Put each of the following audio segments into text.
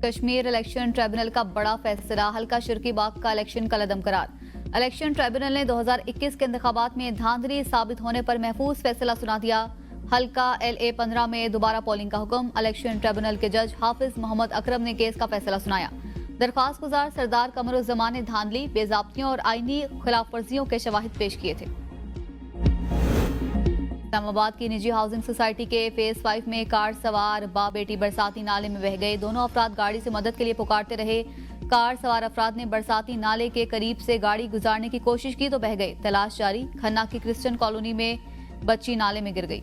Kashmir election tribunal का बड़ा फैसला, हल्का शिरकी बाग का इलेक्शन कलअदम करार। इलेक्शन ट्रिब्यूनल ने 2021 के इंतखाबात में धांधली साबित होने पर महफूज फैसला सुना दिया। हल्का LA 15 में दोबारा पोलिंग का हुक्म। इलेक्शन ट्रिब्यूनल के जज हाफिज मोहम्मद अकरम ने केस का फैसला सुनाया। दरख्वास्त गुजार सरदार कमरुज़्ज़मान ने धांधली, बेज़ाब्तियों और आईनी खिलाफ वर्जियों के शवाहिद पेश किए थे। इस्लामाबाद की निजी हाउसिंग सोसाइटी के फेज 5 में कार सवार बाप बेटी बरसाती नाले में बह गए। दोनों अफराद गाड़ी से मदद के लिए पुकारते रहे। कार सवार अफराद ने बरसाती नाले के करीब से गाड़ी गुजारने की कोशिश की तो बह गए। तलाश जारी। खन्ना की क्रिश्चियन कॉलोनी में बच्ची नाले में गिर गई।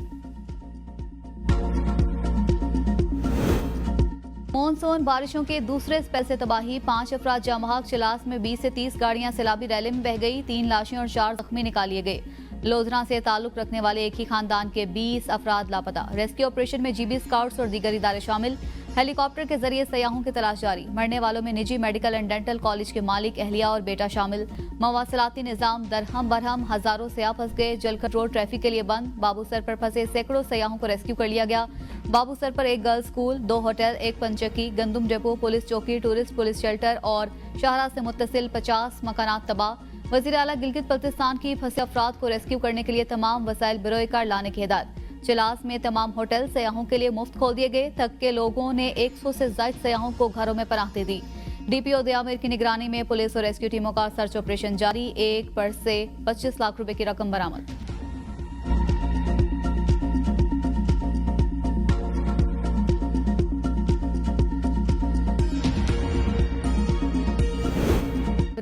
मॉनसून बारिशों के दूसरे स्पेल से तबाही। 5 अफराद जामहाक चिलास में 20 से 30 गाड़ियां सैलाबी रैली में बह गई। 3 लाशें और 4 जख्मी निकाल लिए गए। लोधरा से ताल्लुक रखने वाले एक ही खानदान के 20 अफराद लापता। रेस्क्यू ऑपरेशन में GB स्काउट्स और दीगर इदारे शामिल। हेलीकॉप्टर के जरिए सयाहों की तलाश जारी। मरने वालों में निजी मेडिकल एंड डेंटल कॉलेज के मालिक, अहलिया और बेटा शामिल। मवासिलाती निजाम दरहम बरहम, हजारों सयाह फंस गए। जलखर रोड ट्रैफिक के लिए बंद। बाबूसर पर फंसे सैकड़ों सयाहों को रेस्क्यू कर लिया गया। बाबूसर पर एक गर्ल्स स्कूल, 2 होटल, 1 पंचक्की, गंदुम डिपो, पुलिस चौकी, टूरिस्ट पुलिस शेल्टर और शाहरा से मुत्तसिल 50 मकानात तबाह। वज़ीर आला गिलगित बल्तिस्तान की फंसे अफराद को रेस्क्यू करने के लिए तमाम वसाइल बरोए कार लाने की हिदायत। चिलास में तमाम होटल सयाहों के लिए मुफ्त खोल दिए गए। थक के लोगों ने 100 से ज्यादा सयाहों को घरों में पनाह दे दी। DPO दयामिर की निगरानी में पुलिस और रेस्क्यू टीमों का सर्च ऑपरेशन जारी। एक पर्स से 25 लाख रुपए की रकम बरामद।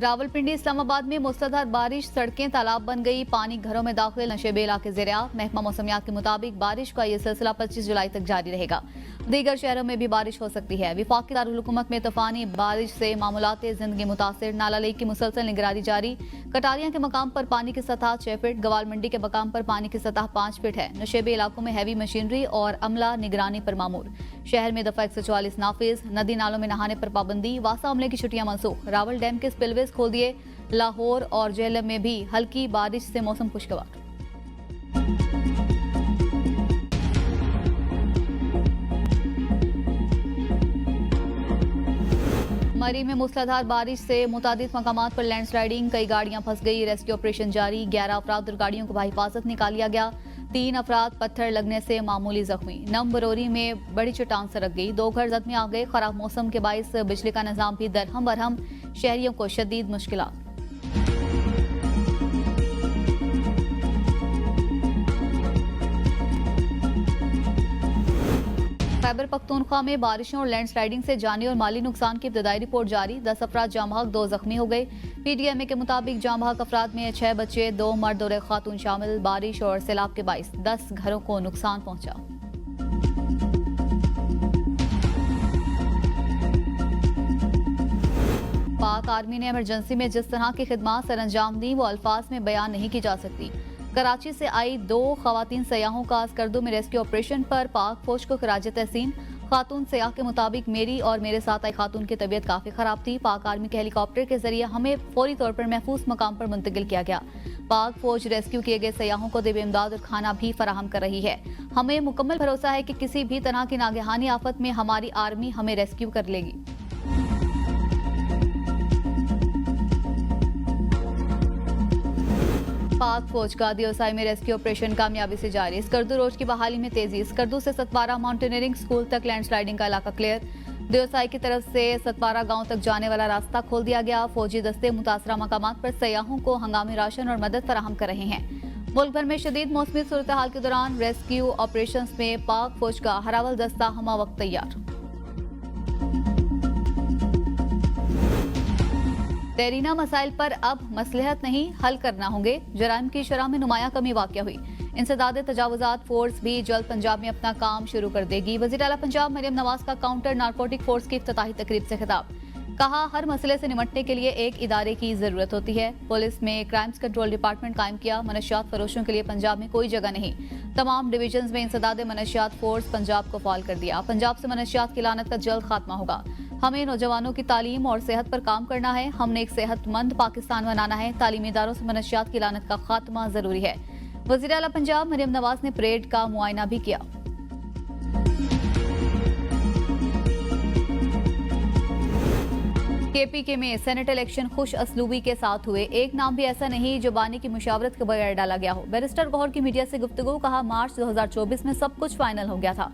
रावलपिंडी इस्लामाबाद में मूसलाधार बारिश, सड़कें तालाब बन गई। पानी घरों में दाखिल। नशेबे इलाके ज़ेर-ए-आब। महकमा मौसमियात के मुताबिक बारिश का यह सिलसिला 25 जुलाई तक जारी रहेगा। दीगर शहरों में भी बारिश हो सकती है। वफाकी दारुल हुकूमत में तूफानी बारिश से मामूलाते जिंदगी मुतासिर। नाला लेक की मुसलसल निगरानी जारी। कटारियां के मकाम पर पानी की सतह 6 फीट, गवाल मंडी के मकाम पर पानी की सतह 5 फीट है। नशेबे इलाकों में हैवी मशीनरी और अमला निगरानी पर मामूर। शहर में दफा 144 नाफिज। नदी नालों में नहाने पर पाबंदी। वासा अमले की छुट्टियां मनसूख। रावल डैम के स्पिलवेज खोल दिए। लाहौर और जेहलम में भी हल्की बारिश से मौसम खुशगवार। मरी में मूसलाधार बारिश से मुतादिद मकामात पर लैंडस्लाइडिंग, कई गाड़ियां फंस गई। रेस्क्यू ऑपरेशन जारी। 11 अफराद और गाड़ियों को बाहिफाजत निकाल लिया गया। 3 अफराद पत्थर लगने से मामूली जख्मी। नम बरोरी में बड़ी चट्टान सरक गई। 2 घर जख्मी आ गए। खराब मौसम के बाइस बिजली का निजाम भी दरहम बरहम। शहरियों को शदीद मुश्किलात। खैबर पख्तूनख्वा में बारिशों और लैंडस्लाइडिंग से जानी और माली नुकसान की इब्तदाई रिपोर्ट जारी। 10 अफराद जामहाक, 2 जख्मी हो गए। PTMA के मुताबिक जामहाक अफराद में 6 बच्चे, 2 मर्द और 1 खातून शामिल। बारिश और सैलाब के बाइस 10 घरों को नुकसान पहुंचा। पाक आर्मी ने इमरजेंसी में जिस तरह की खिदमात सरअंजाम दी वो अल्फाज में बयान नहीं की जा सकती। कराची से आई 2 खवातीन सयाहों का अस्करदू में रेस्क्यू ऑपरेशन पर पाक फौज को खराज तहसीन। खातून सयाह के मुताबिक मेरी और मेरे साथ आई खातून की तबीयत काफी खराब थी। पाक आर्मी के हेलीकॉप्टर के जरिए हमें फौरी तौर पर महफूज मकाम पर मुंतकिल किया गया। पाक फौज रेस्क्यू किए गए सयाहों को दिव्य इमदाद और खाना भी फराहम कर रही है। हमें मुकम्मल भरोसा है कि किसी भी तरह की नागहानी आफत में हमारी आर्मी हमें रेस्क्यू कर लेगी। पाक फौज का दियोसाई में रेस्क्यू ऑपरेशन कामयाबी से जारी। स्कर्दू रोड की बहाली में तेजी। स्कर्दू से सतपारा माउंटेनियरिंग स्कूल तक लैंडस्लाइडिंग का इलाका क्लियर। दियोसाई की तरफ से सतपारा गांव तक जाने वाला रास्ता खोल दिया गया। फौजी दस्ते मुतासरा मकामात पर सयाहों को हंगामी राशन और मदद फराहम कर रहे हैं। मुल्क भर में शदीद मौसमी सूरत हाल के दौरान रेस्क्यू ऑपरेशन में पाक फौज का हरावल दस्ता हमा वक्त तैयार। देरीना मसाइल पर अब मसलहत नहीं हल करना होंगे। जराइम की शरह में नुमाया कमी वाक़या हुई। इंसदाद तजावुजात फोर्स भी जल्द पंजाब में अपना काम शुरू कर देगी। वज़ीर आला पंजाब मरियम नवाज का काउंटर नारकोटिक फोर्स की इफ्तिताही तकरीब से खिताब। कहा, हर मसले से निपटने के लिए एक इदारे की जरूरत होती है। पुलिस में क्राइम्स कंट्रोल डिपार्टमेंट कायम किया। मनशियात फरोशों के लिए पंजाब में कोई जगह नहीं। तमाम डिवीजन में इंसदाद मनशियात फोर्स पंजाब को फाल कर दिया। पंजाब से मनशियात की लानत का जल्द खात्मा होगा। हमें नौजवानों की तालीम और सेहत पर काम करना है। हमने एक सेहतमंद पाकिस्तान बनाना है। तालीमी इदारों से मनशियात की लानत का खात्मा जरूरी है। वज़ीर आला पंजाब मरियम नवाज ने परेड का मुआयना भी किया। केपीके में सेनेट इलेक्शन खुश असलूबी के साथ हुए। एक नाम भी ऐसा नहीं जो बानी की मुशावरत के बगैर डाला गया हो। बैरिस्टर गौहर की मीडिया से गुफ्तगू, कहा मार्च 2024 में सब कुछ फाइनल हो गया था।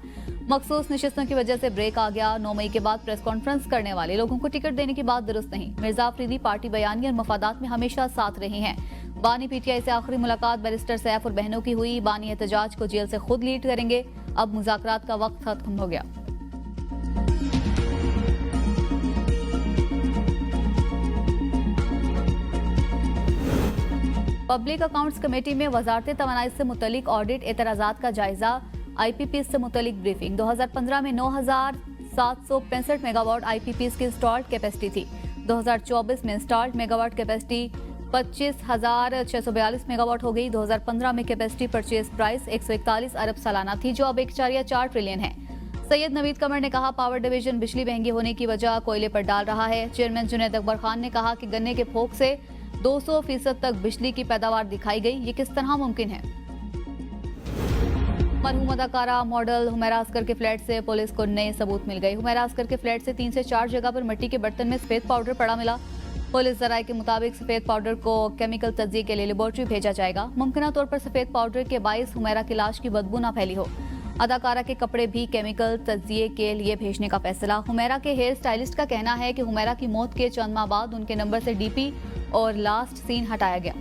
मखसूस नशिस्तों की वजह से ब्रेक आ गया। 9 मई के बाद प्रेस कॉन्फ्रेंस करने वाले लोगों को टिकट देने की बात दुरुस्त नहीं। मिर्जा अफरीदी पार्टी बयानी और मफादात में हमेशा साथ रही हैं। बानी पीटीआई से आखिरी मुलाकात बैरिस्टर सैफ और बहनों की हुई। बानी एहतजाज को जेल से खुद लीड करेंगे। अब मुज़ाकरात का वक्त खत्म हो गया। पब्लिक अकाउंट्स कमेटी में वजारत तवानाई से मुतलिक ऑडिट एतराज़ात का जायजा। आईपीपीएस से मुतलिक ब्रीफिंग। 2015 में 9,765 मेगावाट आईपीपीएस की इंस्टॉल्ड कैपेसिटी थी। 2024 में इंस्टॉल्ड मेगावाट कैपेसिटी 25,642 मेगावाट हो गई। 2015 में कैपेसिटी परचेज प्राइस 141 अरब सालाना थी, जो अब 1.4 ट्रिलियन है। सैयद नवीद कमर ने कहा पावर डिवीजन बिजली महंगी होने की वजह कोयले पर डाल रहा है। चेयरमैन जुनैद अकबर खान ने कहा कि गन्ने के फोक से 200% तक बिजली की पैदावार दिखाई गई। ये किस तरह मुमकिन है? मरहूम अदाकारा मॉडल हुमैरा असगर के फ्लैट से पुलिस को नए सबूत मिल गए। हुमैरा असगर के फ्लैट से 3 से 4 जगह पर मिट्टी के बर्तन में सफेद पाउडर पड़ा मिला। पुलिस जराये के मुताबिक सफेद पाउडर को केमिकल तज्जिए के लिए लेबोरेटरी भेजा जाएगा। मुमकिन तौर पर सफेद पाउडर के बाइस हुमैरा की लाश की बदबू न फैली हो। अदाकारा के कपड़े भी केमिकल तज्जिए के लिए भेजने का फैसला। हुमैरा के हेयर स्टाइलिस्ट का कहना है कि हुमैरा की मौत के चंद माह बाद उनके नंबर से डीपी और लास्ट सीन हटाया गया।